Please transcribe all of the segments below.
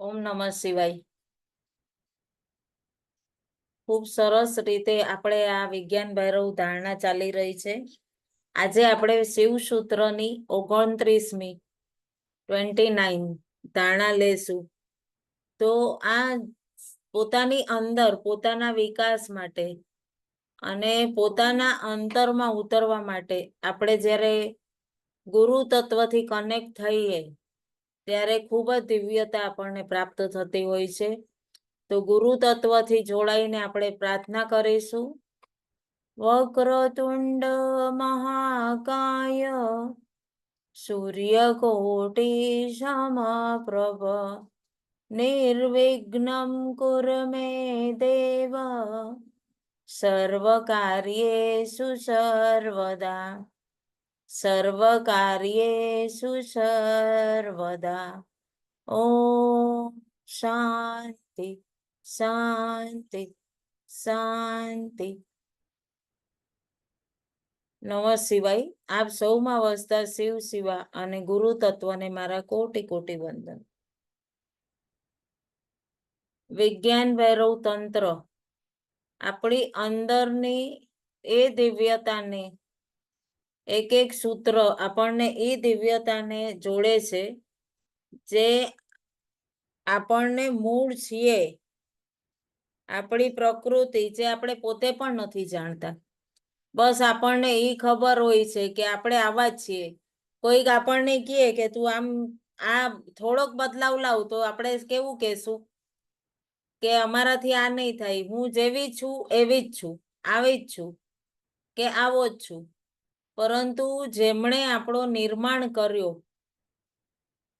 ઓમ નમઃ શિવાય. ખૂબ સરસ રીતે આપણે આ વિજ્ઞાન ભૈરવ ધારણા ચાલી રહી છે. આજે આપણે શિવસૂત્રની 29મી 29 ધારણા લેશું. તો આ પોતાની અંદર પોતાના વિકાસ માટે અને પોતાના અંતરમાં ઉતરવા માટે આપણે જ્યારે ગુરુ તત્વથી કનેક્ટ થઈએ ત્યારે ખૂબ જ દિવ્યતા આપણને પ્રાપ્ત થતી હોય છે. તો ગુરુ તત્વથી જોડાઈને આપણે પ્રાર્થના કરીશું. વક્રતુંડ મહાકાય સૂર્યકોટી સમપ્રભ નિર્વિઘ્નમ કુરુ મે દેવ સર્વકાર્યેષુ સર્વદા સર્વકાર્યેષુ સર્વદા. ઓમ શાંતિ શાંતિ શાંતિ. નમઃ શિવાય. આપ સૌમાં વસતા શિવ શિવા અને ગુરુ તત્વને મારા કોટી કોટી વંદન. વિજ્ઞાન ભૈરવ તંત્ર આપણી અંદરની એ દિવ્યતાને એક એક સૂત્ર આપણને એ દિવ્યતાને જોડે છે જે આપણને મૂળ છીએ, આપણી પ્રકૃતિ જે આપણે પોતે પણ નથી જાણતા. બસ આપણને એ ખબર હોય છે કે આપણે આવા જ છીએ. કોઈક આપણને કહે કે તું આમ આ થોડોક બદલાવ લાવ તો આપણે કેવું કહેશું કે અમારાથી આ નહીં થાય, હું જેવી છું એવી જ છું, આવી જ છું કે આવો જ છું. પરંતુ જેમણે આપણો નિર્માણ કર્યો,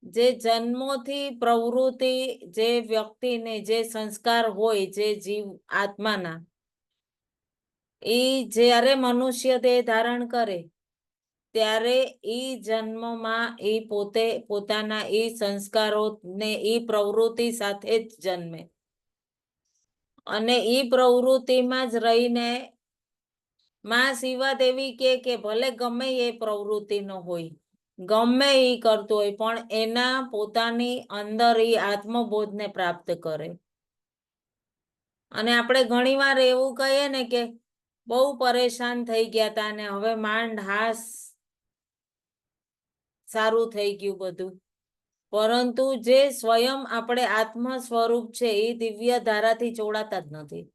જે જન્મોથી પ્રવૃત્તિ જે વ્યક્તિને જે સંસ્કાર હોય જે જીવ આત્માના, એ જ્યારે મનુષ્ય દેહ ધારણ કરે ત્યારે એ જન્મમાં એ પોતે પોતાના એ સંસ્કારો ને એ પ્રવૃત્તિ સાથે જ જન્મે અને એ પ્રવૃત્તિમાં જ રહીને માં શિવા દેવી કે ભલે ગમે એ પ્રવૃત્તિનો હોય, ગમે એ કરતો હોય, પણ એના પોતાની અંદર એ આત્મબોધને પ્રાપ્ત કરે. અને આપણે ઘણીવાર એવું કહીએ ને કે બહુ પરેશાન થઈ ગયા હતા ને હવે માંડ હાસ સારું થઈ ગયું બધું. પરંતુ જે સ્વયં આપણે આત્મ સ્વરૂપ છે એ દિવ્ય ધારાથી જોડાતા જ નથી.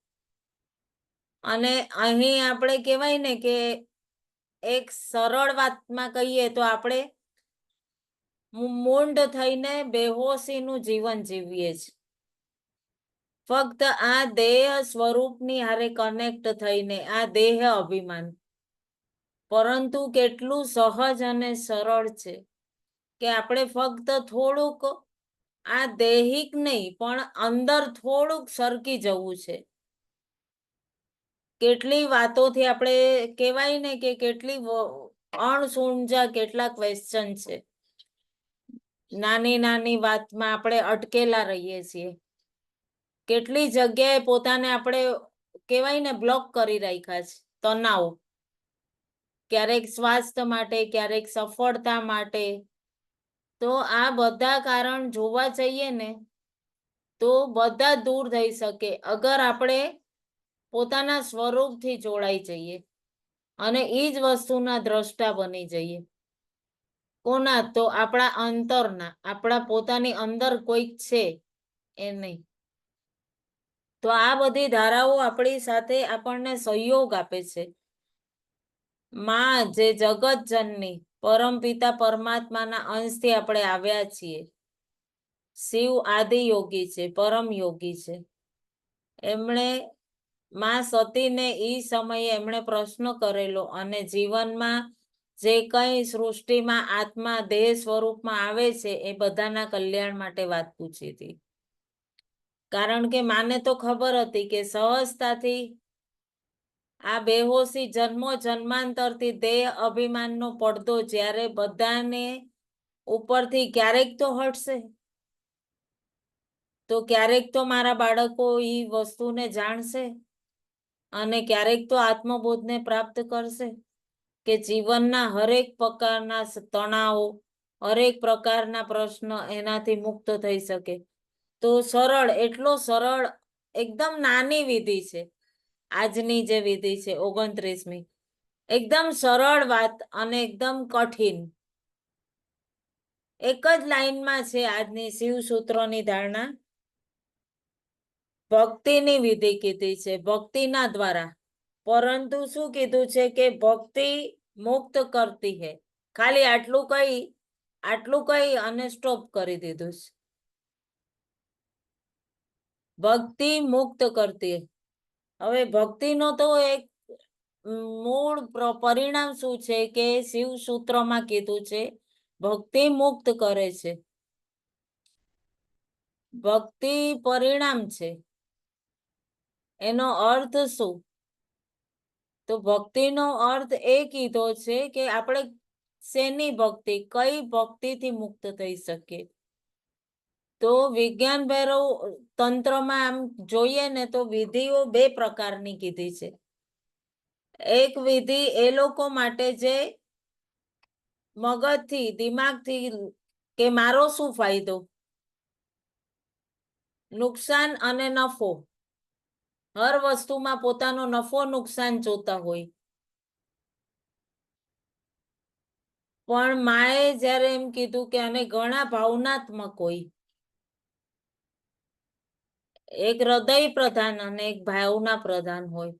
અને અહીં આપણે કહેવાય ને કે એક સરળ વાતમાં કહીએ તો આપણે મૂંડ થઈને બેહોશીનું જીવન જીવીએ છીએ. ફક્ત આ દેહ સ્વરૂપની હારે કનેક્ટ થઈને આ દેહ અભિમાન. પરંતુ કેટલું સહજ અને સરળ છે કે આપણે ફક્ત થોડુંક આ દૈહિક નહીં પણ અંદર થોડુંક સરકી જવું છે. કેટલી વાતોથી આપણે કહેવાય ને કે કેટલી અણસુંજા કેટલા ક્વેશ્ચન છે. નાની નાની વાતમાં આપણે અટકેલા રહીએ છીએ. કેટલી જગ્યાએ પોતાને આપણે કહેવાય ને બ્લોક કરી રાખ્યા છે. તણાવ, ક્યારેક સ્વાસ્થ્ય માટે, ક્યારેક સફળતા માટે. તો આ બધા કારણ જોવા જઈએ ને તો બધા દૂર થઈ શકે અગર આપણે પોતાના સ્વરૂપથી જોડાઈ જઈએ અને એ જ વસ્તુના દ્રષ્ટા બની જઈએ. કોના? તો આપણા અંતરના, આપણા પોતાની અંદર કોઈક છે એ નહીં. તો આ બધી ધારાઓ આપણી સાથે આપણને સહયોગ આપે છે. માં જે જગત જનની પરમપિતા પરમાત્માના અંશથી આપણે આવ્યા છીએ. શિવ આદિ યોગી છે, પરમ યોગી છે. એમણે માં સતીને એ સમયે એમણે પ્રશ્ન કરેલો અને જીવનમાં જે કંઈ સૃષ્ટિમાં આત્મા દેહ સ્વરૂપમાં આવે છે એ બધાના કલ્યાણ માટે વાત પૂછી હતી. કારણ કે માને તો ખબર હતી કે સહજતાથી આ બેહોશી જન્મો જન્માંતરથી દેહ અભિમાનનો પડદો જ્યારે બધાને ઉપરથી ક્યારેક તો હટશે, તો ક્યારેક તો મારા બાળકો એ વસ્તુને જાણશે અને ક્યારેક તો આત્મબોધને પ્રાપ્ત કરશે કે જીવનના હરેક પ્રકારના તણાવો, હરેક પ્રકારના પ્રશ્ન એનાથી મુક્ત થઈ શકે. તો સરળ, એટલો સરળ, એકદમ નાની વિધિ છે આજની જે વિધિ છે 29મી, એકદમ સરળ વાત અને એકદમ કઠિન. એક જ લાઈનમાં છે આજની શિવસૂત્રોની ધારણા. ભક્તિની વિધિ કીધી છે, ભક્તિના દ્વારા. પરંતુ શું કીધું છે કે ભક્તિ મુક્ત કરતી હે. ખાલી આટલું કઈ અને સ્ટોપ કરી દીધું છે. ભક્તિ મુક્ત કરતી. હવે ભક્તિનો તો એક મૂળ પરિણામ શું છે કે શિવસૂત્રમાં કીધું છે ભક્તિ મુક્ત કરે છે. ભક્તિ પરિણામ છે. એનો અર્થ શું? તો ભક્તિનો અર્થ એ કીધો છે કે આપણે શેની ભક્તિ, કઈ ભક્તિથી મુક્ત થઈ શકીએ. તો વિજ્ઞાન ભૈરવ તંત્રમાં આમ જોઈએ ને તો વિધિઓ 2 પ્રકારની કીધી છે. એક વિધિ એ લોકો માટે જે મગજથી, દિમાગથી કે મારો શું ફાયદો, નુકસાન અને નફો, હર વસ્તુમાં પોતાનો નફો નુકસાન જોતા હોય. પણ માએ જ્યારે એમ કીધું કે અને ઘણા ભાવનાત્મક હોય, એક હૃદય પ્રધાન અને એક ભાવના પ્રધાન હોય,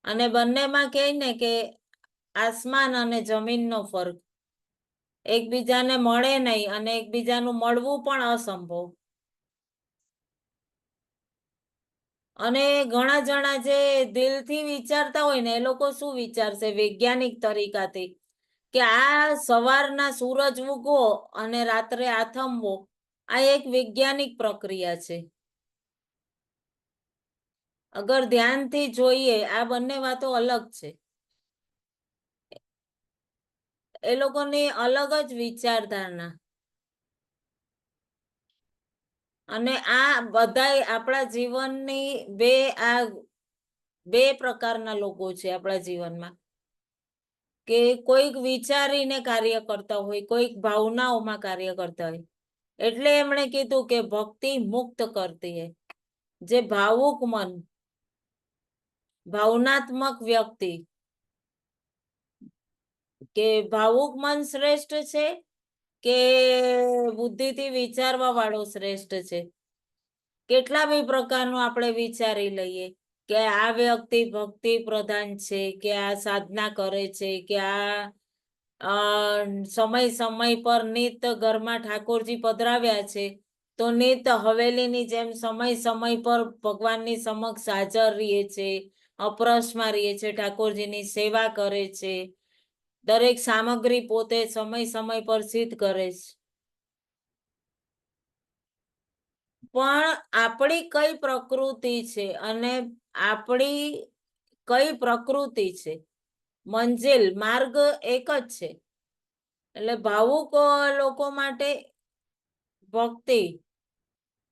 અને બંનેમાં કહે ને કે આસમાન અને જમીનનો ફરક. એકબીજાને મળે નહીં અને એકબીજાનું મળવું પણ અસંભવ. અને ઘણા જણા જે દિલથી વિચારતા હોય ને એ લોકો શું વિચારશે વૈજ્ઞાનિક તરીકાથી કે આ સવારના સૂરજ ઉગવો અને રાત્રે આથમવો આ એક વૈજ્ઞાનિક પ્રક્રિયા છે. અગર ધ્યાનથી જોઈએ આ બંને વાતો અલગ છે. એ લોકોની અલગ જ વિચારધારણા. અને આ બધાય આપણા જીવનની બે પ્રકારના લોકો છે આપણા જીવનમાં, કે કોઈક વિચારીને કાર્ય કરતા હોય, કોઈક ભાવનાઓમાં કાર્ય કરતા હોય. એટલે એમણે કીધું કે ભક્તિ મુક્ત કરતી હે. જે ભાવુક મન, ભાવનાત્મક વ્યક્તિ, કે ભાવુક મન શ્રેષ્ઠ છે કે બુદ્ધિથી વિચારવા વાળો શ્રેષ્ઠ છે. કેટલા બી પ્રકારનું આપણે વિચારી લઈએ કે આ વ્યક્તિ ભક્તિ પ્રધાન છે, કે આ સાધના કરે છે, કે આ સમય પર નિત ઘરમાં ઠાકોરજી પધરાવ્યા છે તો નિત હવેલીની જેમ સમય પર ભગવાનની સમક્ષ હાજર રહીએ છે, અપરસમાં રહીએ છે, ઠાકોરજીની સેવા કરે છે, દરેક સામગ્રી પોતે સમય પર સિદ્ધ કરે છે. પણ આપણી કઈ પ્રકૃતિ છે અને આપણી કઈ પ્રકૃતિ છે, મંજિલ માર્ગ એક જ છે. એટલે ભાવુક લોકો માટે ભક્તિ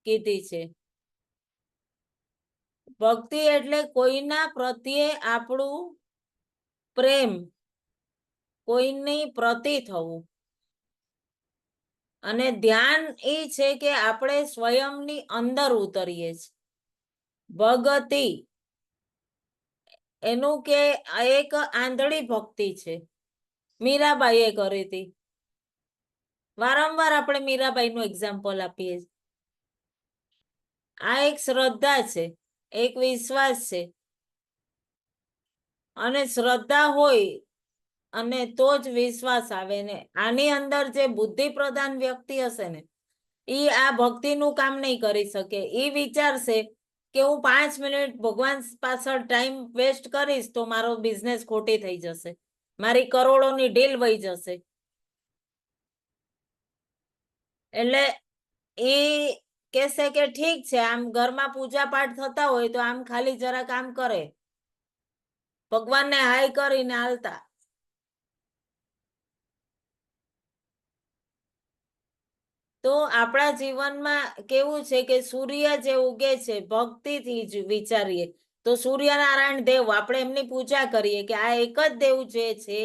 કીધી છે. ભક્તિ એટલે કોઈના પ્રત્યે આપણું પ્રેમ, કોઈની પ્રતિ થવું. અને ધ્યાન એ છે કે આપણે સ્વયંની અંદર ઉતરીએ છીએ. ભગતિ એનું કે એક આંધળી ભક્તિ છે. મીરાબાઈએ કરી હતી. વારંવાર આપણે મીરાબાઈનું એક્ઝામ્પલ આપીએ. આ એક શ્રદ્ધા છે, એક વિશ્વાસ છે. અને શ્રદ્ધા હોય અને તો જ વિશ્વાસ આવે ને. આની અંદર જે બુદ્ધિ પ્રધાન વ્યક્તિ હશે ને ઈ આ ભક્તિનું કામ નહીં કરી શકે. ઈ વિચારશે કે હું 5 મિનિટ ભગવાન પાછળ ટાઈમ વેસ્ટ કરીશ તો મારો બિઝનેસ ખોટી થઈ જશે, મારી કરોડોની ડીલ વહી જશે. એટલે એ કહેશે કે ઠીક છે, આમ ઘરમાં પૂજા પાઠ થતા હોય તો આમ ખાલી જરા કામ કરે, ભગવાનને હાય કરીને હાલતા. તો આપણા જીવનમાં કેવું છે કે સૂર્ય જે ઉગે છે ભક્તિથી જ વિચારીએ તો સૂર્યનારાયણ દેવ આપણે એમની પૂજા કરીએ કે આ એક જ દેવ જે છે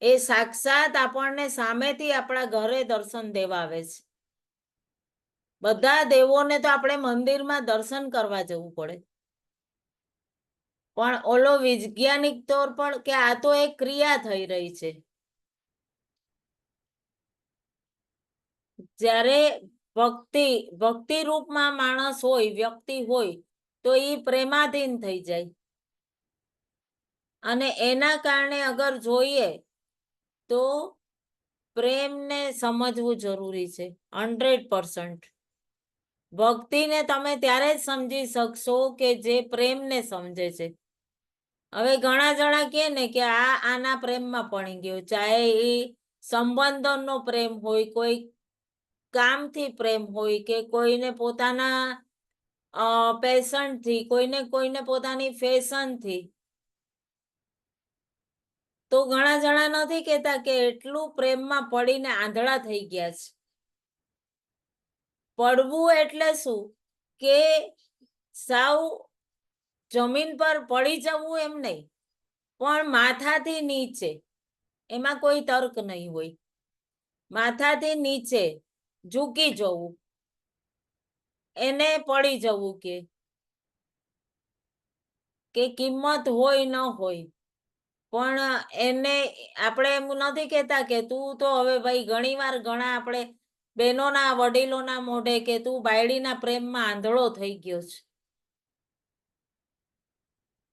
એ સાક્ષાત આપણને સામેથી આપણા ઘરે દર્શન દેવા આવે છે. બધા દેવોને તો આપણે મંદિરમાં દર્શન કરવા જવું પડે, પણ ઓલો વૈજ્ઞાનિક તौर પર કે આ તો એક ક્રિયા થઈ રહી છે. જ્યારે ભક્તિ રૂપમાં માણસ હોય, વ્યક્તિ હોય, તો એ પ્રેમાધીન થઈ જાય. અને એના કારણે અગર જોઈએ તો પ્રેમને સમજવું જરૂરી છે 100%. ભક્તિને તમે ત્યારે જ સમજી શકશો કે જે પ્રેમને સમજે છે. હવે ઘણા જણા કહે ને કે આના પ્રેમમાં પડી ગયો, ચાહે એ સંબંધોનો પ્રેમ હોય, કોઈ કામથી પ્રેમ હોય, કે કોઈને પોતાના પેશનથી, કોઈને પોતાની ફેશનથી. તો ઘણા જણા નથી કહેતા કે એટલું પ્રેમમાં પડીને આંધળા થઈ ગયા છે. પડવું એટલે શું કે સાવ જમીન પર પડી જવું એમ નહીં, પણ માથાથી નીચે, એમાં કોઈ તર્ક નહીં હોય. માથાથી નીચે ઝૂકી જવું, એને પડી જવું કે કિંમત હોય ન હોય, પણ એને આપણે એમ નથી કહેતા કે તું તો હવે ભાઈ ઘણીવાર ઘણા આપણે બહેનોના વડીલોના મોઢે કે તું બાયડીના પ્રેમમાં આંધળો થઈ ગયો છે.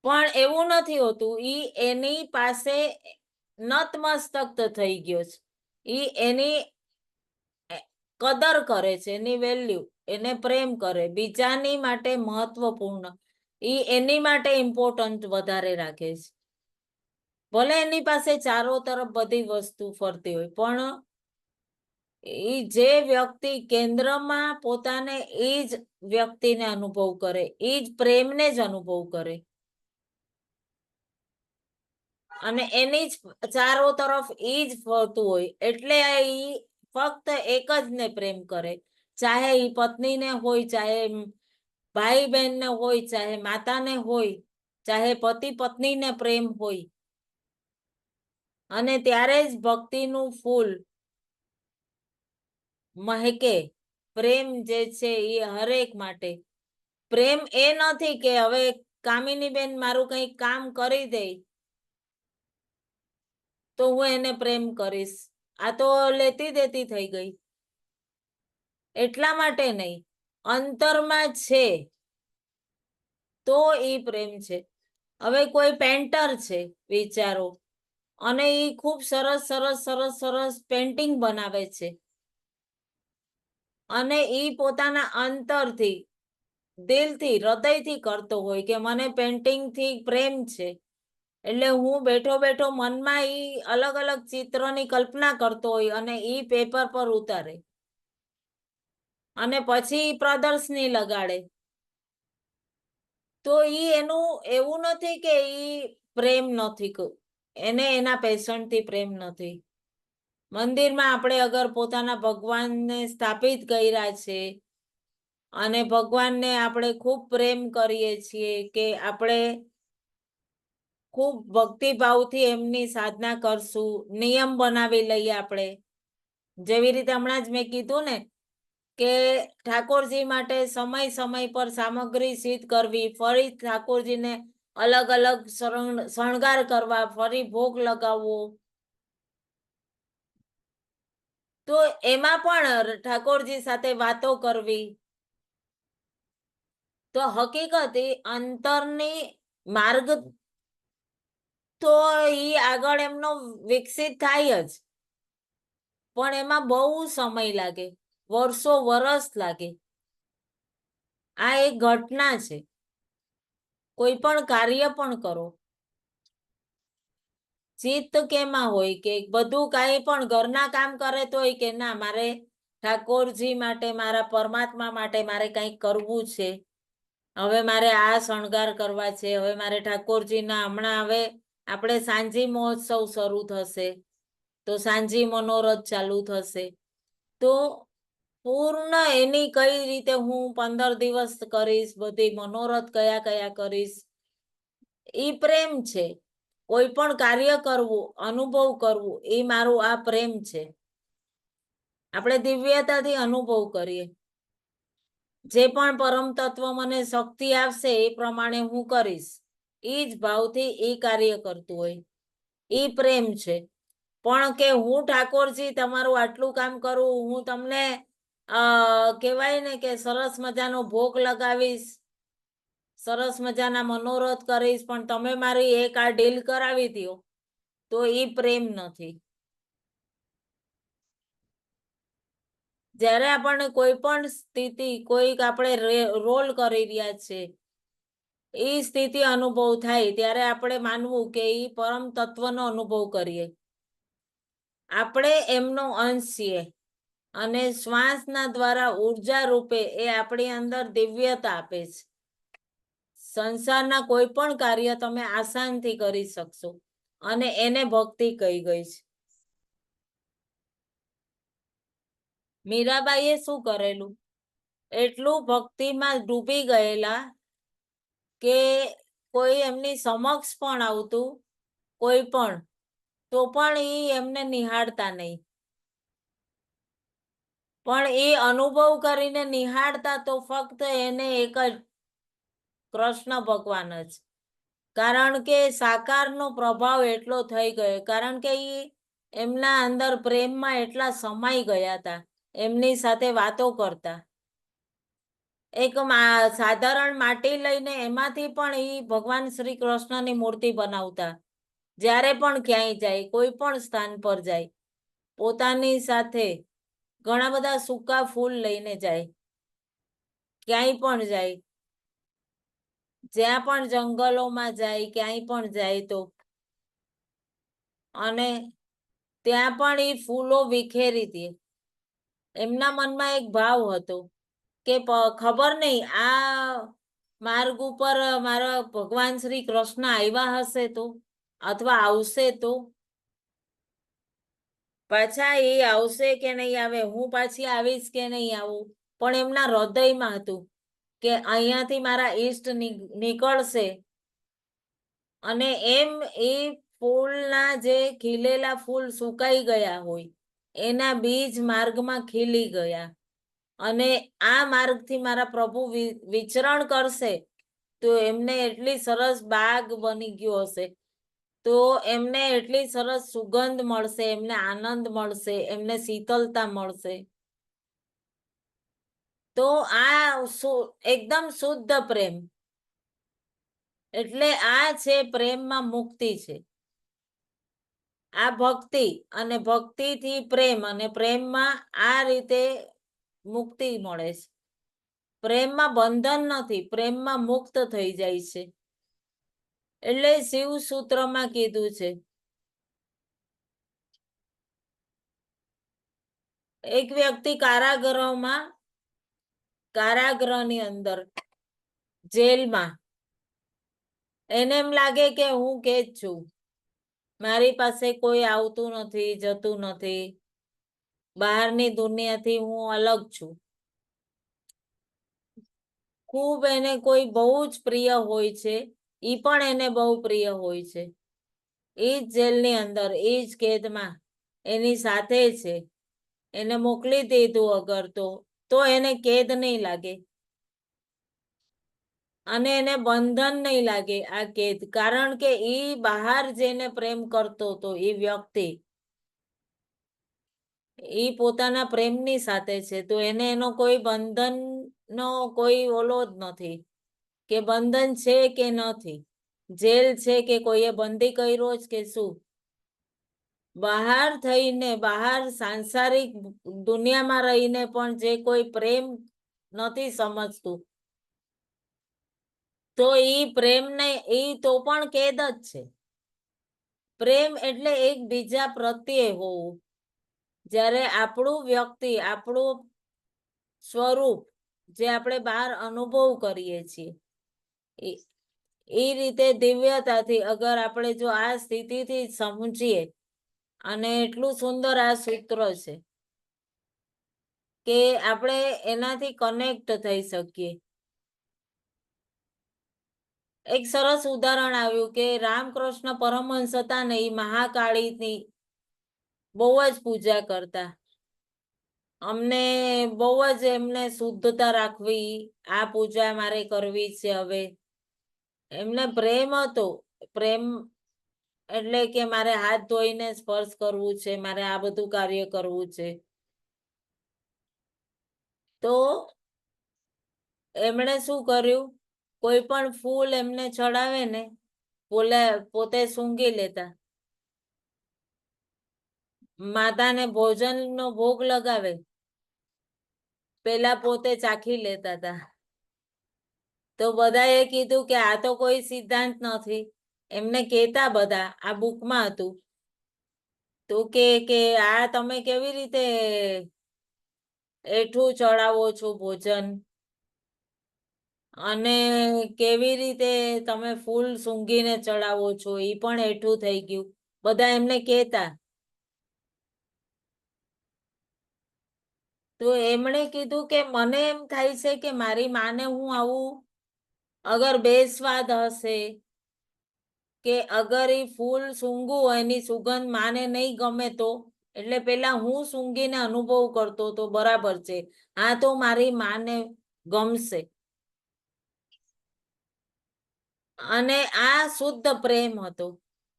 પણ એવું નથી હોતું. ઈ એની પાસે નતમસ્તક થઈ ગયો છે. ઈ એની કદર કરે છે, એની વેલ્યુ, એને પ્રેમ કરે, બીજાની માટે મહત્વપૂર્ણ, ઈ એની માટે ઇમ્પોર્ટન્ટ વધારે રાખે છે. ભલે એની પાસે ચારો તરફ બધી વસ્તુ ફરતી હોય, પણ ઈ જે વ્યક્તિ કેન્દ્રમાં પોતાને એ જ વ્યક્તિને અનુભવ કરે, એ જ પ્રેમને જ અનુભવ કરે, અને એની જ ચારો તરફ ઈ જ ફરતું હોય, એટલે ઈ ફક્ત એક જ ને પ્રેમ કરે, ચાહે ઈ પત્નીને હોય, ચાહે ભાઈ બહેનને હોય, ચાહે માતાને હોય, ચાહે પતિ પત્નીને પ્રેમ હોય. અને ત્યારે જ ભક્તિનું ફૂલ મહેકે. પ્રેમ જે છે એ હરેક માટે. પ્રેમ એ નથી કે હવે કામિની બેન મારું કંઈક કામ કરી દે તો હું એને પ્રેમ કરીશ, આ તો લેતી દેતી થઈ ગઈ. એટલા માટે નહીં, અંતરમાં છે તો એ પ્રેમ છે. હવે કોઈ પેન્ટર છે વિચારો, અને એ ખૂબ સરસ સરસ સરસ સરસ પેન્ટિંગ બનાવે છે, અને એ પોતાના અંતરથી, દિલથી, હૃદયથી કરતો હોય કે મને પેન્ટિંગથી પ્રેમ છે, એટલે હું બેઠો બેઠો મનમાં ઈ અલગ અલગ ચિત્રની કલ્પના કરતો હોય અને ઈ પેપર પર ઉતારે, અને પછી પ્રદર્શની લગાડે. તો ઈ એનું એવું નથી કે ઈ પ્રેમ નથી, એને એના પેશનથી પ્રેમ નથી. મંદિરમાં આપણે અગર પોતાના ભગવાનને સ્થાપિત કર્યા છે અને ભગવાનને આપણે ખૂબ પ્રેમ કરીએ છીએ, કે આપણે ખૂબ ભક્તિભાવથી એમની સાધના કરશું, નિયમ બનાવી લઈએ આપણે. જેવી રીતે હમણાં જ મેં કીધું ને કે ઠાકોરજી માટે સમય સમય પર સામગ્રી સિદ્ધ કરવી, ફરી ઠાકોરજીને અલગ અલગ શણગાર કરવા, ફરી ભોગ લગાવવો, તો એમાં પણ ઠાકોરજી સાથે વાતો કરવી. તો હકીકત એ અંતરની માર્ગ તો ઈ આગળ એમનો વિકસિત થાય જ, પણ એમાં બહુ સમય લાગે, વર્ષો વરસ લાગે. આ એક ઘટના છે. કોઈ પણ કાર્ય પણ કરો, ચિત્ત કેમાં હોય કે બધું કાંઈ પણ ઘરના કામ કરે તોય કે ના મારે ઠાકોરજી માટે, મારા પરમાત્મા માટે મારે કંઈક કરવું છે, હવે મારે આ શણગાર કરવા છે, હવે મારે ઠાકોરજીના હમણાં હવે આપણે સાંજી મહોત્સવ શરૂ થશે, તો સાંજી મનોરથ ચાલુ થશે, તો પૂર્ણ એની કઈ રીતે હું 15 દિવસ કરીશ, બધી મનોરથ કયા કયા કરીશ, ઈ પ્રેમ છે. કોઈ પણ કાર્ય કરવું, અનુભવ કરવું, એ મારું આ પ્રેમ છે. આપણે દિવ્યતાથી અનુભવ કરીએ. જે પણ પરમ તત્વ મને શક્તિ આપશે એ પ્રમાણે હું કરીશ. એ જ ભાવથી એ કાર્ય કરતું હોય, એ પ્રેમ છે. પણ કે હું ઠાકોરજી તમારું આટલું કામ કરું, હું તમને કહેવાય ને કે સરસ મજાનો ભોગ લગાવીશ, સરસ મજાના મનોરથ કરીશ, પણ તમે મારી એક આ ડીલ કરાવી દો, તો એ પ્રેમ નથી. જ્યારે આપણને કોઈ પણ સ્થિતિ, કોઈક આપણે રોલ કરી રહ્યા છે, એ સ્થિતિ અનુભવ થાય ત્યારે આપણે માનવું કે એ પરમ તત્વનો અનુભવ કરીએ, આપણે એમનો અંશ છીએ, અને શ્વાસના દ્વારા ઉર્જા રૂપે એ આપણી અંદર દિવ્યતા આપે છે. સંસારના કોઈ પણ કાર્ય તમે આસાનથી કરી શકશો, અને એને ભક્તિ કહી ગઈ છે. મીરાબાઈએ શું કરેલું? એટલું ભક્તિમાં ડૂબી ગયેલા કે કોઈ એમની સમક્ષ પણ આવતું, કોઈ પણ, તો પણ એ એમને નિહાળતા નહીં. પણ એ અનુભવ કરીને નિહાળતા તો ફક્ત એને એક જ કૃષ્ણ ભગવાન જ. કારણ કે સાકારનો પ્રભાવ એટલો થઈ ગયો, કારણ કે એ એમના અંદર પ્રેમમાં એટલા સમાઈ ગયા હતા, એમની સાથે વાતો કરતા. એક સાધારણ માટી લઈને એમાંથી પણ એ ભગવાન શ્રી કૃષ્ણની મૂર્તિ બનાવતા. જ્યારે પણ ક્યાંય જાય, કોઈ પણ સ્થાન પર જાય, પોતાની સાથે ઘણા બધા સૂકા ફૂલ લઈને જાય, ક્યાંય પણ જાય, જ્યાં પણ જંગલોમાં જાય, ક્યાંય પણ જાય તો, અને ત્યાં પણ એ ફૂલો વિખેરી દે. એમના મનમાં એક ભાવ હતો કે ખબર નહીં આ માર્ગ ઉપર મારા ભગવાન શ્રી કૃષ્ણ આવ્યા હશે તો, અથવા આવશે તો, પાછા એ આવશે કે નહીં આવે, હું પાછી આવીશ કે નહીં આવું, પણ એમના હૃદયમાં હતું કે અહીંયાથી મારા ઈષ્ટ નીકળશે. અને એમ એ ફૂલના જે ખીલેલા ફૂલ સુકાઈ ગયા હોય, એના બીજ માર્ગમાં ખીલી ગયા, અને આ માર્ગથી મારા પ્રભુ વિચરણ કરશે તો એમને એટલી સરસ બાગ બની ગયો હશે, તો એમને એટલી સરસ સુગંધ મળશે, એમને આનંદ મળશે, એમને શીતલતા મળશે. તો આ એકદમ શુદ્ધ પ્રેમ. એટલે આ છે પ્રેમમાં મુક્તિ છે. આ ભક્તિ, અને ભક્તિથી પ્રેમ, અને પ્રેમમાં આ રીતે મુક્તિ મળે છે. પ્રેમમાં બંધન નથી, પ્રેમમાં મુક્ત થઈ જાય છે. એટલે શિવ સૂત્રમાં કીધું છે, એક વ્યક્તિ કારાગૃહની અંદર, જેલમાં, એને એમ લાગે કે હું કેદ છું, મારી પાસે કોઈ આવતું નથી, જતું નથી, બહારની દુનિયાથી હું અલગ છું. ખૂબ એને કોઈ બહુ જ પ્રિય હોય છે, ઈ પણ એને બહુ પ્રિય હોય છે, એ જ જેલની અંદર, એ જ કેદમાં એની સાથે છે, એને મોકલી દીધું અગર તો એને કેદ નહીં લાગે, અને એને બંધન નહીં લાગે આ કેદ, કારણ કે ઈ બહાર જઈને પ્રેમ કરતો હતો. એ વ્યક્તિ ઈ પોતાના પ્રેમની સાથે છે, તો એને એનો કોઈ બંધનનો કોઈ ઓલો જ નથી કે બંધન છે કે નથી, જેલ છે કે કોઈએ બંધી કર્યો જ કે શું. બહાર થઈને, બહાર સાંસારિક દુનિયામાં રહીને પણ જે કોઈ પ્રેમ નથી સમજતું, તો ઈ પ્રેમને ઈ તો પણ કેદ જ છે. પ્રેમ એટલે એકબીજા પ્રત્યે હોવું. જ્યારે આપણું વ્યક્તિ, આપણું સ્વરૂપ જે આપણે બહાર અનુભવ કરીએ છીએ, એ રીતે દિવ્યતાથી અગર આપણે જો આ સ્થિતિથી સમજીએ, અને એટલું સુંદર આ સૂત્ર છે કે આપણે એનાથી કનેક્ટ થઈ શકીએ. એક સરસ ઉદાહરણ આવ્યું કે રામકૃષ્ણ પરમહંસ હતા ને, એ મહાકાળીની બહુ જ પૂજા કરતા. અમને બહુ જ એમને શુદ્ધતા રાખવી, આ પૂજા મારે કરવી છે હવે. એમને પ્રેમ હતો. પ્રેમ એટલે કે મારે હાથ ધોઈને સ્પર્શ કરવું છે, મારે આ બધું કાર્ય કરવું છે. તો એમણે શું કર્યું, કોઈ પણ ફૂલ એમને ચડાવે ને પોતે સૂંઘી લેતા. માતાને ભોજનનો ભોગ લગાવે પેલા પોતે ચાખી લેતા હતા. તો બધાએ કીધું કે આ તો કોઈ સિદ્ધાંત નથી. એમને કહેતા બધા, આ બુકમાં હતું. તો કે આ તમે કેવી રીતે એઠું ચડાવો છો ભોજન, અને કેવી રીતે તમે ફૂલ સૂંઘીને ચડાવો છો, એ પણ એઠું થઈ ગયું. બધા એમને કહેતા. તો એમણે કીધું કે મને એમ થાય છે કે મારી માને હું આવું, અગર બે સ્વાદ હશે, કે અગર એ ફૂલ સૂંઘું એની સુગંધ માને નહીં ગમે તો, એટલે પેલા હું સૂંઘીને અનુભવ કરતો તો બરાબર છે, આ તો મારી માને ગમશે. અને આ શુદ્ધ પ્રેમ હતો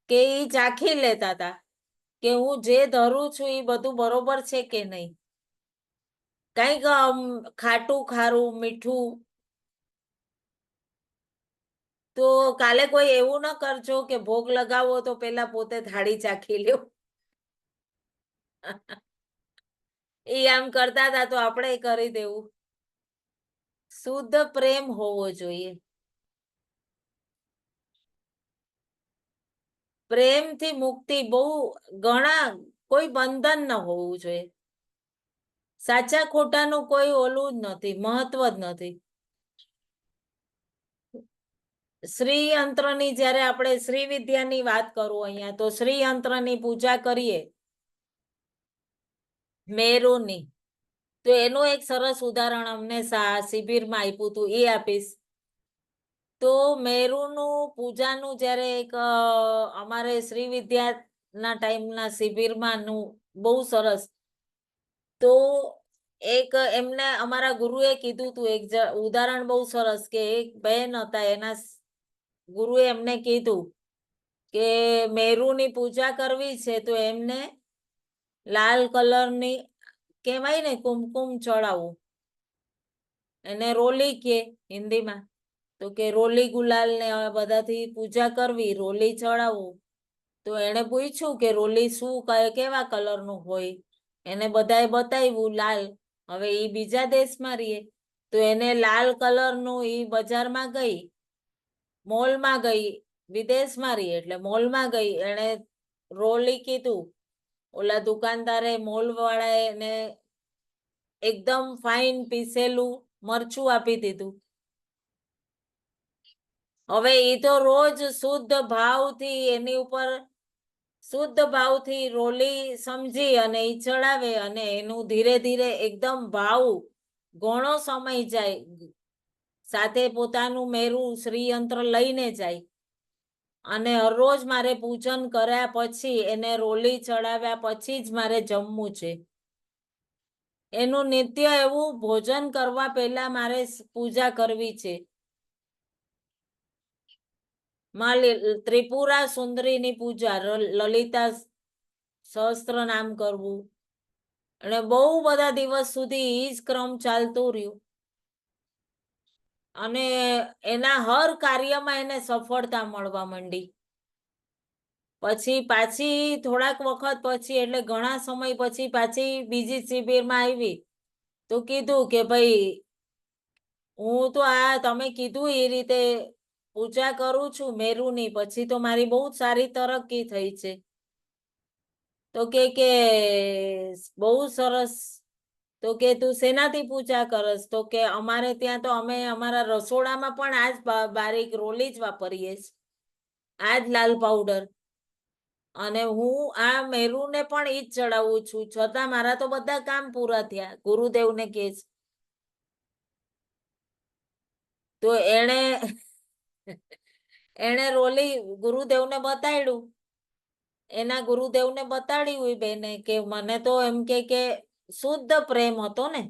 કે એ ચાખી લેતા હતા કે હું જે ધરું છું એ બધું બરોબર છે કે નહીં. કઈક ખાટું ખારું મીઠું. તો કાલે કોઈ એવું ન કરજો કે ભોગ લગાવો તો પેલા પોતે થાળી ચાખી લ્યો. એ આમ કરતા હતા તો આપણે કરી દેવું. શુદ્ધ પ્રેમ હોવો જોઈએ. પ્રેમથી મુક્તિ બહુ ઘણા, કોઈ બંધન ન હોવું જોઈએ. સાચા ખોટાનું કોઈ ઓલું જ નથી, મહત્વ જ નથી. શ્રી યંત્રની જયારે આપણે શ્રી વિદ્યાની વાત કરું અહીંયા, તો શ્રી યંત્રની પૂજા કરીએ મેરુની, તો એનું એક સરસ ઉદાહરણ અમને શિબિરમાં આપ્યું હતું, એ આપીશ. તો મેરુનું પૂજાનું જયારે એક અમારે શ્રી વિદ્યાના ટાઈમના શિબિરમાંનું બહુ સરસ. તો એક એમને અમારા ગુરુએ કીધું હતું, એક ઉદાહરણ બહુ સરસ, કે એક બહેન હતા, એના ગુરુએ એમને કીધું કે મેરુની પૂજા કરવી છે તો એમને લાલ કલરની કહેવાય ને કુમકુમ ચડાવવું, એને રોલી કે હિન્દીમાં. તો કે રોલી ગુલાલ ને બધાથી પૂજા કરવી, રોલી ચડાવવું. તો એને પૂછ્યું કે રોલી શું કેવા કલરનું હોય, એને બધાએ બતાવ્યું લાલ. હવે એ બીજા દેશમાં રહીએ, તો એને લાલ કલરનું એ બજારમાં ગઈ, મોલમાં ગઈ, વિદેશમાં રહી એટલે મોલમાં ગઈ, એને રોલી કીધું. ઓલા દુકાનદારે મોલ વાળાએ એને એકદમ ફાઇન પીસેલું મરચું આપી દીધું. હવે એ તો રોજ શુદ્ધ ભાવથી એની ઉપર શુદ્ધ ભાવથી રોલી સમજી અને એ ચડાવે, અને એનું ધીરે ધીરે એકદમ ભાવ ઘણો સમય જાય, સાથે પોતાનું મેરું શ્રીયંત્ર લઈને જાય. અને હરરોજ મારે પૂજન કર્યા પછી, એને રોલી ચડાવ્યા પછી જ મારે જમવું છે. એનું નિત્ય એવું ભોજન કરવા પહેલા મારે પૂજા કરવી છે. માં ત્રિપુરા સુંદરીની પૂજા, લલિતા સહસ્ત્ર નામ કરવું, અને બહુ બધા દિવસ સુધી ઈ જ ક્રમ ચાલતું રહ્યું. અને એના હર કાર્યમાં એને સફળતા મળવા માંડી. પછી પાછી થોડાક વખત પછી, એટલે ઘણા સમય પછી પાછી બીજી શિબિરમાં આવી. તો કીધું કે ભાઈ હું તો આ તમે કીધું એ રીતે પૂજા કરું છું મેરુની, પછી તો મારી બહુ સારી તરક્કી થઈ છે. તો કે બહુ સરસ. તો કે તું શેનાથી પૂજા કરસ? તો કે અમારે ત્યાં તો અમે અમારા રસોડામાં પણ આજ બારીક રોલી જ વાપરીએ છીએ, આજ લાલ પાવડર. અને હું આ મેરુને પણ ઈ જ ચડાવું છું, છતાં મારા તો બધા કામ પૂરા થયા, ગુરુદેવને કે છે. તો એને રોલી ગુરુદેવને બતાડ્યું, એના ગુરુદેવને બતાડ્યું એ બેને, કે મને તો એમ કે શુદ્ધ પ્રેમ હતો ને,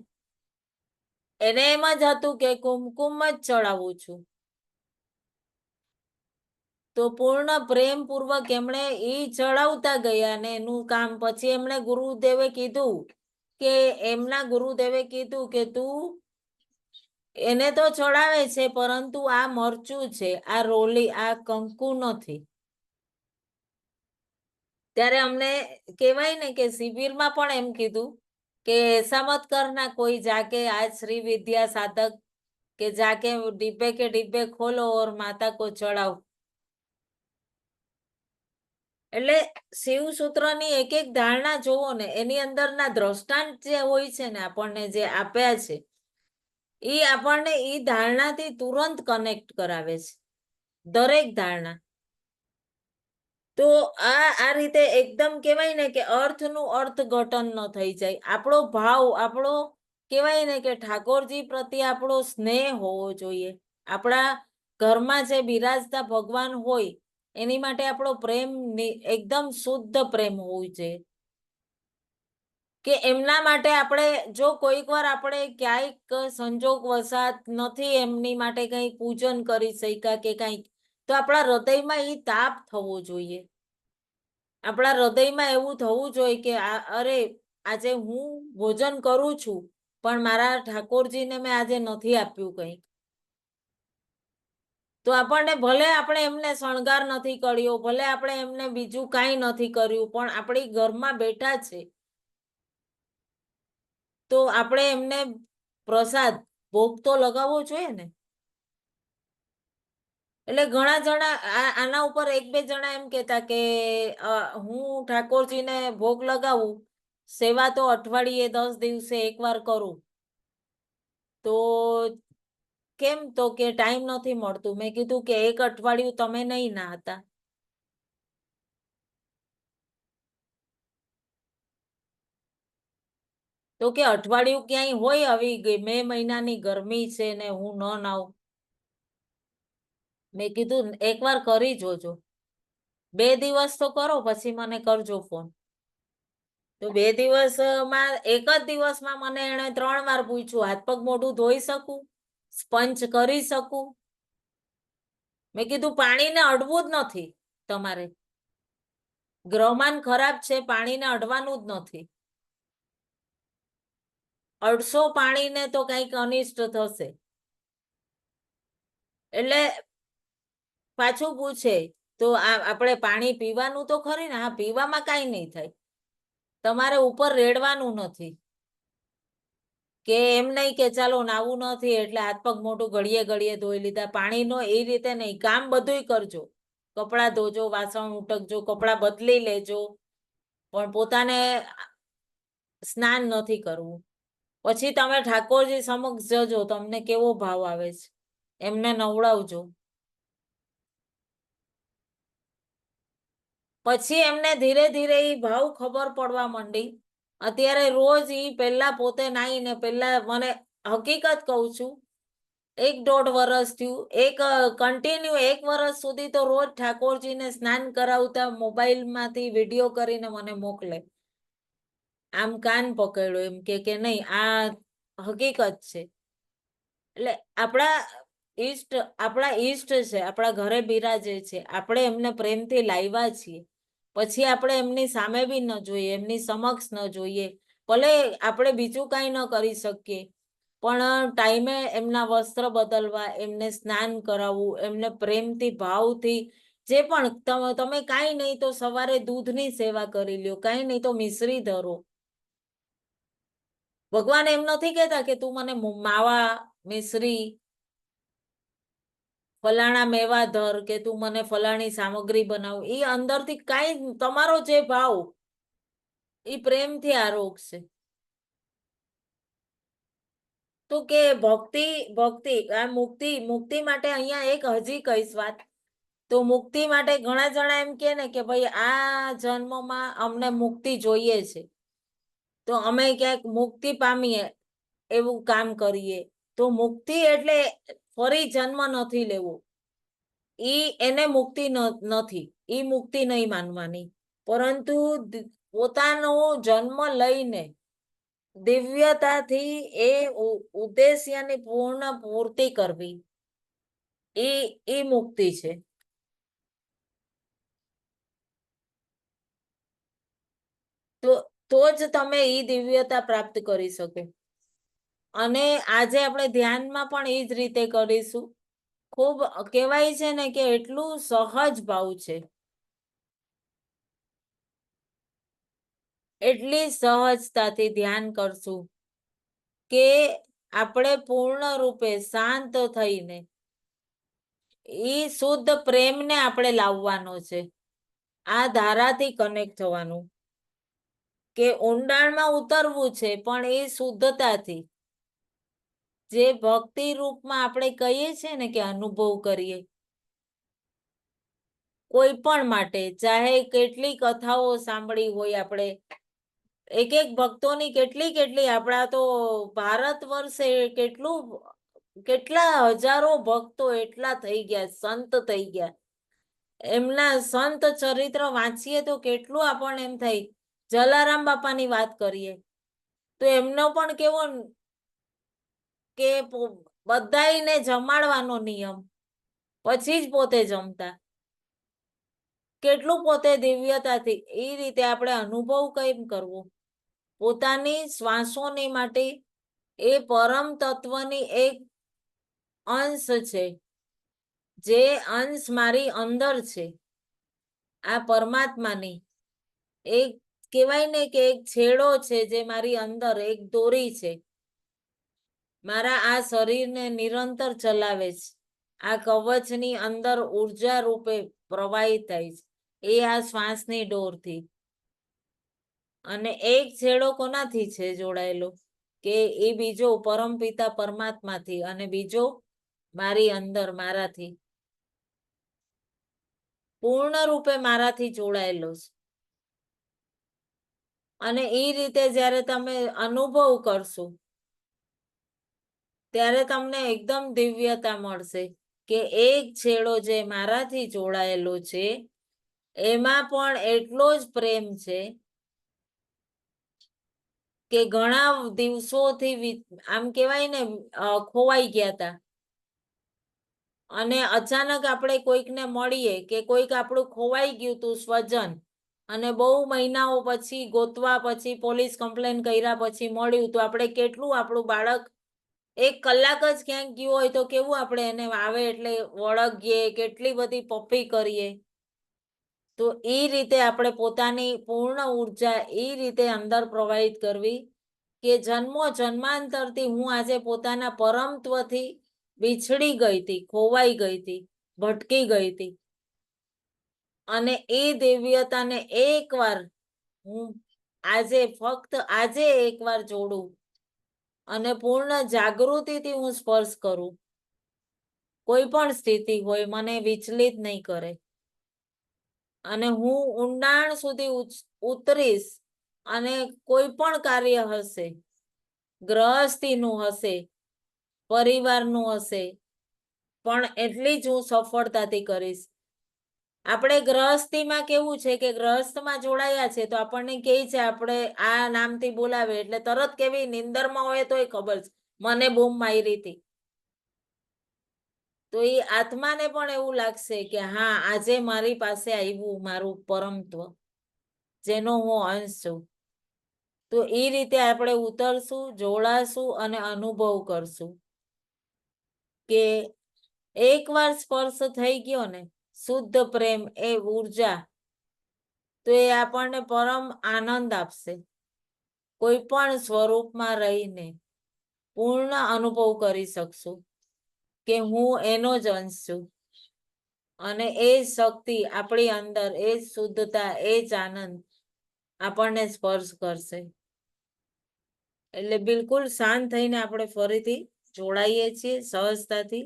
એને એમ જ હતું કે કુમકુમ જ ચડાવું છું. તો પૂર્ણ પ્રેમ પૂર્વક એમણે એ ચડાવતા ગયા ને એનું કામ પછી એમણે ગુરુદેવે કીધું કે એમના ગુરુદેવે કીધું કે તું એને તો ચડાવે છે પરંતુ આ મરચું છે, આ રોલી, આ કંકુ નથી. ત્યારે અમને કહેવાય ને કે શિબિરમાં પણ એમ કીધું કે એસા મત કરના કોઈ જાકે આજ શ્રી વિદ્યા સાધક કે જાકે डिब्बे के डिब्बे खोलो और माता को चढ़ाओ. એટલે શિવસૂત્રની એક એક ધારણા જોવો ને એની અંદરના દ્રષ્ટાંત જે હોય છે ને આપણને જે આપ્યા છે એ આપણને એ ધારણાથી તુરંત કનેક્ટ કરાવે છે, દરેક ધારણા. તો આ રીતે એકદમ કહેવાય ને કે અર્થનું અર્થઘટન ન થઈ જાય. આપણો ભાવ, આપણો કહેવાય ને કે ઠાકોરજી પ્રત્યે આપણો સ્નેહ હોવો જોઈએ. આપણા ઘરમાં જે બિરાજતા ભગવાન હોય એની માટે આપણો પ્રેમ એકદમ શુદ્ધ પ્રેમ હોવો જોઈએ. કે એમના માટે આપણે જો કોઈક વાર આપણે ક્યાંક સંજોગ વસાત નથી એમની માટે કંઈ પૂજન કરી શક્યા કે કંઈક, તો આપણા હૃદયમાં એ તાપ થવો જોઈએ. આપણા હૃદયમાં એવું થવું જોઈએ કે અરે આજે હું ભોજન કરું છું પણ મારા ઠાકોરજીને મેં આજે નથી આપ્યું કંઈક. તો આપણને ભલે આપણે એમને શણગાર નથી કર્યો, ભલે આપણે એમને બીજું કાંઈ નથી કર્યું, પણ આપણી ઘરમાં બેઠા છે તો આપણે એમને પ્રસાદ ભોગ તો લગાવવો જોઈએ ને. એટલે ઘણા જણા આના ઉપર એક બે જણા એમ કહેતા કે હું ઠાકોરજીને ભોગ લગાવું, સેવા તો અઠવાડિયે 10 દિવસે એકવાર કરું. તો કેમ? તો કે ટાઈમ નથી મળતું. મેં કીધું કે એક અઠવાડિયું તમે નહીં ના હતા. તો કે અઠવાડિયું ક્યાંય હોય આવી મે મહિનાની ગરમી છે ને હું ન નાઉં. મેં કીધું એકવાર કરી જોજો, 2 દિવસ તો કરો પછી મને કરજો ફોન. તો 2 દિવસમાં એક જ દિવસમાં મને એણે 3 વાર પૂછ્યું, હાથ પગ મોઢું ધોઈ શકું, સ્પંચ કરી શકું? મેં કીધું પાણીને અડવું જ નથી તમારે. ગ્રહમાન ખરાબ છે, પાણીને અડવાનું જ નથી. અડશો પાણીને તો કંઈક અનિષ્ટ થશે. એટલે પાછું પૂછે તો આપણે પાણી પીવાનું તો ખરી ને? હા, પીવામાં કાંઈ નહીં થાય. તમારે ઉપર રેડવાનું નથી. કે એમ નહીં કે ચાલો નાવું નથી એટલે હાથ પગ મોઢું ઘડીએ ઘડીએ ધોઈ લીધા. પાણીનો એ રીતે નહીં, કામ બધુંય કરજો. કપડાં ધોજો, વાસણ ઉટકજો, કપડાં બદલી લેજો, પણ પોતાને સ્નાન નથી કરવું. પછી તમે ઠાકોરજી સમક્ષ જજો, તમને કેવો ભાવ આવે છે એમને નવડાવજો. પછી એમને ધીરે ધીરે એ ભાવ ખબર પડવા માંડી. અત્યારે રોજ ઈ પહેલા પોતે નાઈને પહેલા મને હકીકત કહું છું, 1.5 વર્ષ થયું, કન્ટિન્યુ 1 વર્ષ સુધી તો રોજ ઠાકોરજીને સ્નાન કરાવતા મોબાઈલમાંથી વિડીયો કરીને મને મોકલે. આમ કાન પકડ્યો એમ કે નહીં, આ હકીકત છે. એટલે આપણા ઈષ્ટ છે, આપણા ઘરે બિરાજે છે, આપણે એમને પ્રેમથી લાવ્યા છીએ. પછી આપણે એમની સામે બી ન જોઈએ, એમની સમક્ષ ન જોઈએ. ભલે આપણે બીજું કાંઈ ન કરી શકીએ પણ ટાઈમે એમના વસ્ત્ર બદલવા, એમને સ્નાન કરાવવું, એમને પ્રેમથી ભાવથી જે પણ તમે કાંઈ નહીં તો સવારે દૂધની સેવા કરી લ્યો, કાંઈ નહીં તો મિશ્રી ધરો. ભગવાન એમ નથી કહેતા કે તું મને માવા, મિશ્રી, ફલાણા મેવા ધર, કે તું મને ફલાણી સામગ્રી બનાવ. એ અંદરથી કાંઈ તમારો જે ભાવ એ પ્રેમથી આરોગશે. તો કે ભક્તિ આ મુક્તિ માટે અહીંયા એક હજી કહીશ વાત. તો મુક્તિ માટે ઘણા જણા એમ કે ને કે ભાઈ આ જન્મમાં અમને મુક્તિ જોઈએ છે તો અમે ક્યાંક મુક્તિ પામીએ એવું કામ કરીએ. તો મુક્તિ એટલે ફરી જન્મ નથી લેવો, એને મુક્તિ નથી, ઈ મુક્તિ નહીં માનવાની. પરંતુ પોતાનો જન્મ લઈને દિવ્યતાથી એ ઉદ્દેશ્યની પૂર્ણ પૂર્તિ કરવી એ મુક્તિ છે. તો જ તમે એ દિવ્યતા પ્રાપ્ત કરી શકો. અને આજે આપણે ધ્યાનમાં પણ એ જ રીતે કરીશું. ખૂબ કહેવાય છે ને કે એટલું સહજ ભાવ છે, એટલી સહજતાથી ધ્યાન કરશું કે આપણે પૂર્ણ રૂપે શાંત થઈને એ શુદ્ધ પ્રેમને આપણે લાવવાનો છે. આ ધારાથી કનેક્ટ થવાનું, કે ઊંડાણમાં ઉતરવું છે, પણ એ શુદ્ધતાથી, જે ભક્તિ રૂપમાં આપણે કહીએ છીએ ને કે અનુભવ કરીએ કોઈ પણ માટે, ચાહે કેટલી કથાઓ સાંભળી હોય આપણે, એક એક ભક્તોની કેટલી આપણા તો ભારત વર્ષે કેટલા હજારો ભક્તો એટલા થઈ ગયા, સંત થઈ ગયા. એમના સંત ચરિત્ર વાંચીએ તો કેટલું આપણને એમ થાય. જલારામ બાપાની વાત કરીએ તો એમનો પણ કેવો કે બધાઈને જમાડવાનો નિયમ, પછી જ પોતે જમતા. કેટલું પોતે દિવ્યતાથી એ રીતે આપણે અનુભવ કેમ કરવો? પોતાની શ્વાસોની માટે એ પરમ તત્વની એક અંશ છે, જે અંશ મારી અંદર છે. આ પરમાત્માની એક કહેવાય ને કે એક છેડો છે, જે મારી અંદર એક દોરી છે, મારા આ શરીરને નિરંતર ચલાવે છે. આ કવચની અંદર ઉર્જા રૂપે પ્રવાહિત થાય છે, એ આ શ્વાસની ડોરથી. અને એક છેડો કોનાથી છે જોડાયેલો? કે એ બીજો પરમપિતા પરમાત્માથી, અને બીજો મારી અંદર મારાથી, પૂર્ણ રૂપે મારાથી જોડાયેલો છે. અને એ રીતે જ્યારે તમે અનુભવ કરશો ત્યારે તમને એકદમ દિવ્યતા મળશે કે એક છેડો જે મારાથી જોડાયેલો છે એમાં પણ એટલો જ પ્રેમ છે કે ઘણા દિવસોથી આમ કહેવાય ને ખોવાઈ ગયા હતા, અને અચાનક આપણે કોઈકને મળીએ કે કોઈક આપણું ખોવાઈ ગયું તું સ્વજન, અને બહુ મહિનાઓ પછી ગોતવા પછી પોલીસ કમ્પ્લેન કર્યા પછી મળ્યું, તો આપણે કેટલું આપણું બાળક 1 કલાક જ ક્યાંક ગયું હોય તો કેવું આપણે એને આવે એટલે વળગીએ, કેટલી બધી પપ્પી કરીએ. તો એ રીતે આપણે પોતાની પૂર્ણ ઉર્જા એ રીતે અંદર પ્રવાહિત કરવી કે જન્મો જન્માંતરથી હું આજે પોતાના પરમત્વથી બિછડી ગઈ હતી, ખોવાઈ ગઈ હતી, ભટકી ગઈ હતી, અને એ દિવ્યતાને એકવાર હું આજે ફક્ત આજે એકવાર જોડું અને પૂર્ણ જાગૃતિથી હું સ્પર્શ કરું. કોઈ પણ સ્થિતિ હોય મને વિચલિત નહીં કરે, અને હું ઊંડાણ સુધી ઉતરીશ. અને કોઈ પણ કાર્ય હશે, ગૃહસ્થીનું હશે, પરિવારનું હશે, પણ એટલી જ હું સફળતાથી કરીશ. આપણે ગૃહસ્થીમાં કેવું છે કે ગૃહસ્થમાં જોડાયા છે તો આપણને કહે છે, આપણે આ નામથી બોલાવે એટલે તરત કેવી નિંદરમાં હોય તોય ખબર છે મને બૂમ મારી હતી. તો એ આત્માને પણ એવું લાગશે કે હા આજે મારી પાસે આવ્યું મારું પરમત્વ, જેનો હું અંશ છું. તો એ રીતે આપણે ઉતરશું, જોડાશું અને અનુભવ કરશું કે એકવાર સ્પર્શ થઈ ગયો ને, શુદ્ધ પ્રેમ એ ઉર્જા, તો એ આપણને પરમ આનંદ આપશે. કોઈ પણ સ્વરૂપમાં રહીને પૂર્ણ અનુભવ કરી શકશું કે હું એનો જ અંશ છું, અને એ શક્તિ આપણી અંદર, એ શુદ્ધતા, એ જ આનંદ આપણને સ્પર્શ કરશે. એટલે બિલકુલ શાંત થઈને આપણે ફરીથી જોડાઈએ છીએ સહજતાથી.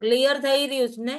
ક્લિયર થઈ રહ્યું છે ને?